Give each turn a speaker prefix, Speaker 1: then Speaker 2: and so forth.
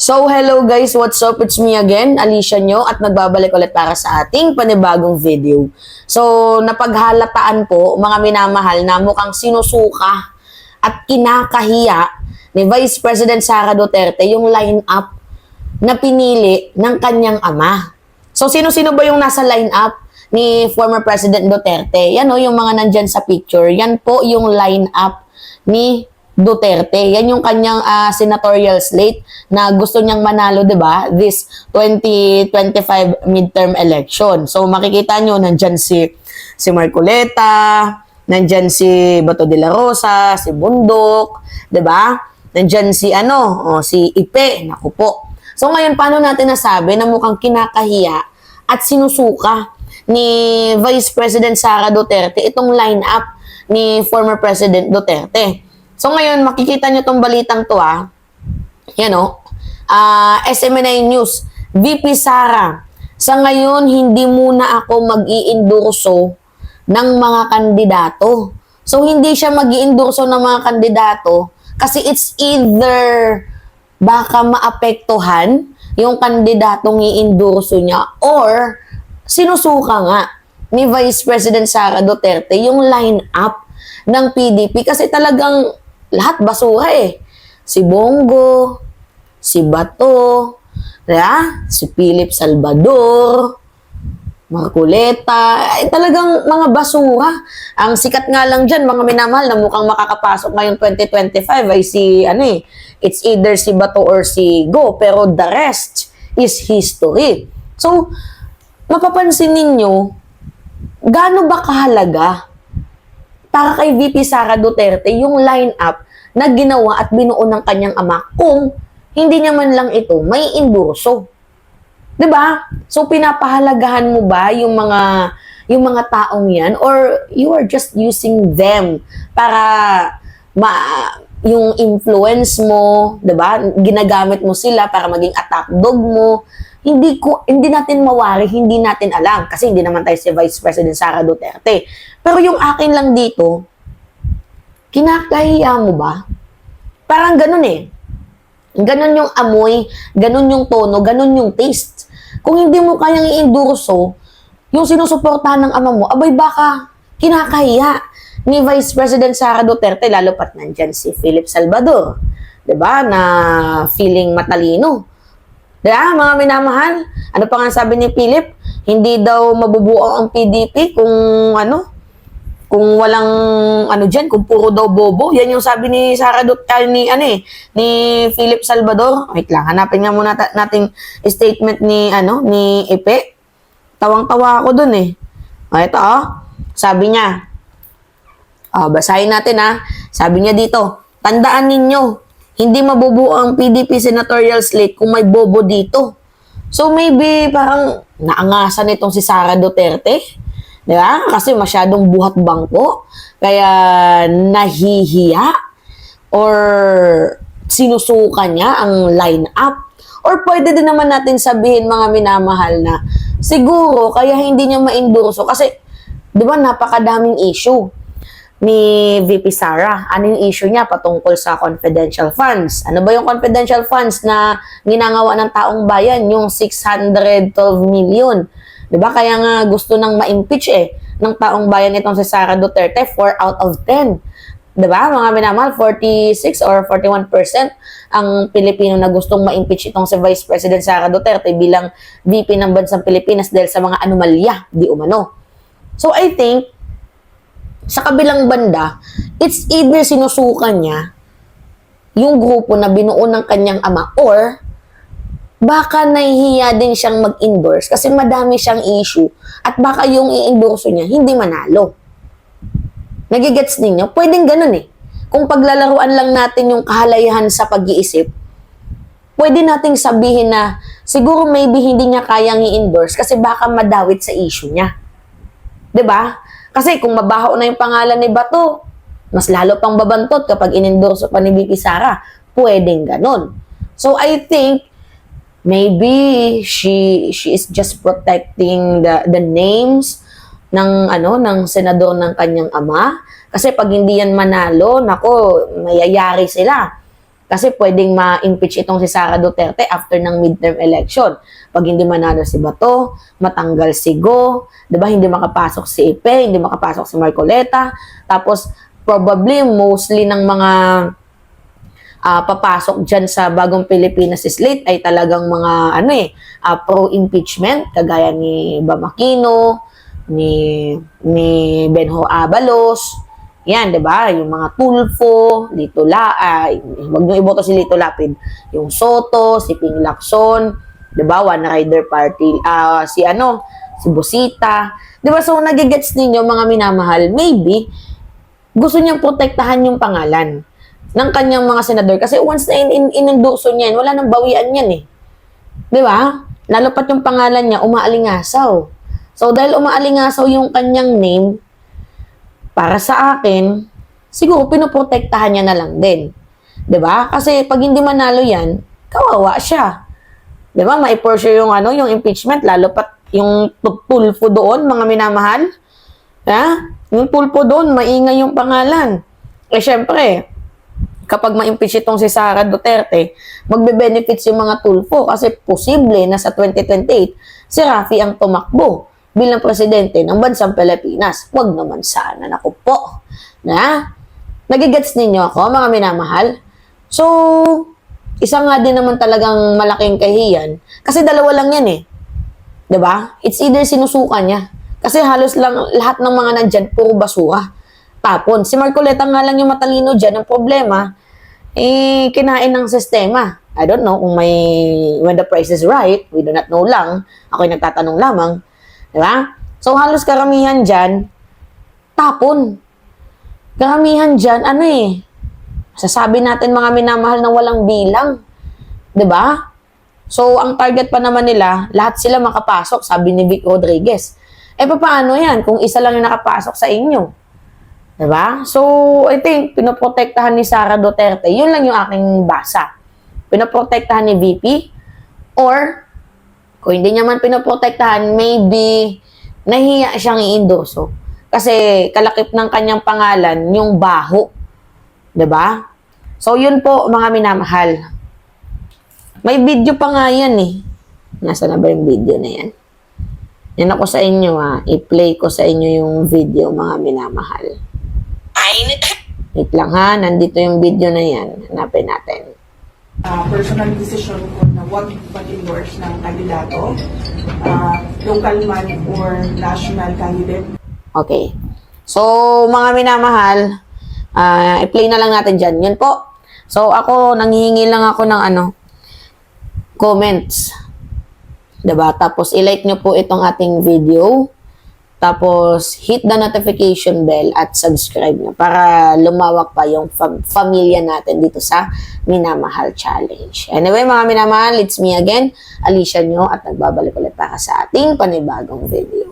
Speaker 1: So, hello guys, what's up? It's me again, Alicia nyo, at nagbabalik ulit para sa ating panibagong video. So, napaghalataan po, mga minamahal, na mukhang sinusuka at kinakahiya ni Vice President Sara Duterte yung line-up na pinili ng kanyang ama. So, sino-sino ba yung nasa line-up ni former President Duterte? Yan o, yung mga nandyan sa picture. Yan po yung line-up ni Duterte. Yan yung kanyang senatorial slate na gusto niyang manalo, 'di ba? This 2025 midterm election. So makikita niyo nandiyan si Marcoleta, nandiyan si Bato de la Rosa, si Bundok, 'di ba? Nandiyan si Ipe, naku po. So ngayon paano natin nasabi na mukhang kinakahiya at sinusuka ni Vice President Sara Duterte itong lineup ni former President Duterte? So ngayon, makikita nyo tong balitang to Yan SMNI News, VP Sara, sa ngayon hindi muna ako mag-iendorso ng mga kandidato. So hindi siya mag-iendorso ng mga kandidato kasi it's either baka maapektuhan yung kandidatong i-endorso niya or sinusuka nga ni Vice President Sara Duterte yung line-up ng PDP kasi talagang lahat basura Si Bongo, si Bato, si Philip Salvador, Marcoleta, talagang mga basura. Ang sikat nga lang dyan, mga minamahal, na mukhang makakapasok ngayong 2025 ay it's either si Bato or si Go, pero the rest is history. So, mapapansin ninyo, gaano ba kahalaga para kay VP Sara Duterte yung line-up na ginawa at binuo ng kanyang ama kung hindi niya man lang ito may endorso. 'Di ba? So pinapahalagahan mo ba yung mga taong 'yan or you are just using them para yung influence mo, 'di ba? Ginagamit mo sila para maging attack dog mo. Hindi natin mawari, hindi natin alam kasi hindi naman tayo si Vice President Sara Duterte. Pero yung akin lang dito, kinakahiya mo ba? Parang ganun Ganun yung amoy, ganun yung tono, ganun yung taste. Kung hindi mo kayang i-endorso, yung sinusuportahan ng ama mo, abay baka kinakahiya ni Vice President Sara Duterte, lalo pat nandyan si Philip Salvador. 'Di ba? Na feeling matalino. Diba, mga minamahal? Ano pa nga sabi ni Philip? Hindi daw mabubuo ang PDP kung walang dyan, kung puro daw bobo. Yan yung sabi ni Sara ni Philip Salvador. Wait lang, hanapin nga muna nating statement ni Ipe. Tawang-tawa ako dun Ito sabi niya. Basahin natin Sabi niya dito, tandaan ninyo, hindi mabubuo ang PDP senatorial slate kung may bobo dito. So maybe parang naangasan itong si Sara Duterte. Diba? Kasi masyadong buhat bangko. Kaya nahihiya or sinusuka niya ang line-up. Or pwede din naman natin sabihin, mga minamahal, na siguro kaya hindi niya ma-endorso kasi diba napakadaming issue ni VP Sara. Ano yung issue niya patungkol sa confidential funds? Ano ba yung confidential funds na ginagawa ng taong bayan? Yung 612 million. Diba? Kaya nga gusto nang ma-impeach ng taong bayan itong si Sara Duterte, 4 out of 10. Diba? Mga minamahal, 46 or 41% ang Pilipino na gustong ma-impeach itong si Vice President Sara Duterte bilang VP ng bansang Pilipinas dahil sa mga anomalya, di umano. So I think, sa kabilang banda, it's either sinusukan niya yung grupo na binuo ng kanyang ama or baka nahihiya din siyang mag-endorse kasi madami siyang issue at baka yung i-endorso niya hindi manalo. Nagigets ninyo? Pwedeng ganun Kung paglalaruan lang natin yung kahalayahan sa pag-iisip, pwede nating sabihin na siguro maybe hindi niya kayang i-endorse kasi baka madawit sa issue niya. 'Di ba? Kasi kung mabaho na yung pangalan ni Bato, mas lalo pang babantot kapag in-endorso pa ni VP Sara. Pwedeng ganon. So I think maybe she is just protecting the names ng senador ng kanyang ama. Kasi pag hindi yan manalo, nako, mayayari sila. Kasi pwedeng ma-impeach itong si Sara Duterte after ng midterm election. Pag hindi manalo si Bato, matanggal si Go, 'di ba? Hindi makapasok si Ipe, hindi makapasok si Marcoleta. Tapos probably mostly ng mga papasok dyan sa Bagong Pilipinas slate ay talagang mga pro-impeachment kagaya ni Bam Aquino, ni Benjo Abalos. Yan, 'di ba? Yung mga Tulfo, wag niyo iboto si Lito Lapid. Yung Soto, si Ping Lacson, 'di ba? One Rider Party, si Busita. 'Di ba? So nagigets ninyo mga minamahal, maybe gusto niyang protektahan yung pangalan ng kanyang mga senador kasi once na inendoso niya yan, wala nang bawian yan eh. 'Di ba? Lalo pat yung pangalan niya umaalingasaw. So dahil umaalingasaw yung kanyang name, para sa akin, siguro pinoprotektahan niya na lang din. 'Di ba? Kasi pag hindi manalo yan, kawawa siya. 'Di ba? Mai-pursue yung yung impeachment lalo pat yung Tulfo doon, mga minamahal. Ha? Yung Tulfo doon, maingay yung pangalan. Eh syempre, kapag ma-impeach itong si Sara Duterte, magbe-benefits yung mga Tulfo kasi posible na sa 2028 si Raffy ang tumakbo bilang presidente ng bansang Pilipinas. Wag naman sana, naku po. Na? Nagigets ninyo ako, mga minamahal? So, isa nga din naman talagang malaking kahiyan kasi dalawa lang yan eh. 'Di ba? It's either sinusukan niya kasi halos lang lahat ng mga nandyan puro basura. Tapon. Si Marcoleta nga lang yung matalino dyan. Ang problema, kinain ng sistema. I don't know kung when the price is right, we do not know lang. Ako'y nagtatanong lamang. Diba? So, halos karamihan dyan, tapon. Karamihan dyan, sasabi natin mga minamahal na walang bilang. Diba? So, ang target pa naman nila, lahat sila makapasok, sabi ni Vic Rodriguez. Paano yan kung isa lang yung nakapasok sa inyo? Diba? So, I think, pinoprotektahan ni Sara Duterte. Yun lang yung aking basa. Pinoprotektahan ni VP. Or, kung hindi niya man pinoprotektahan, maybe, nahiya siyang i-endorso. Kasi, kalakip ng kanyang pangalan, yung baho. Diba? So, yun po, mga minamahal. May video pa nga yan eh. Nasaan na ba yung video na yan? Yan ako sa inyo i-play ko sa inyo yung video, mga minamahal. Wait lang ha, nandito yung video na yan. Hanapin natin.
Speaker 2: Personal decision ko na huwag mag-endorse ng kandidato, local man or national candidate.
Speaker 1: Okay. So, mga minamahal, i-play na lang natin dyan. Yun po. So, ako, nanghihingi lang ako ng comments. Diba? Tapos, i-like nyo po itong ating video. Tapos, hit the notification bell at subscribe nyo para lumawak pa yung familya natin dito sa Minamahal Challenge. Anyway, mga minamahal, it's me again, Alicia nyo, at nagbabalik ulit para sa ating panibagong video.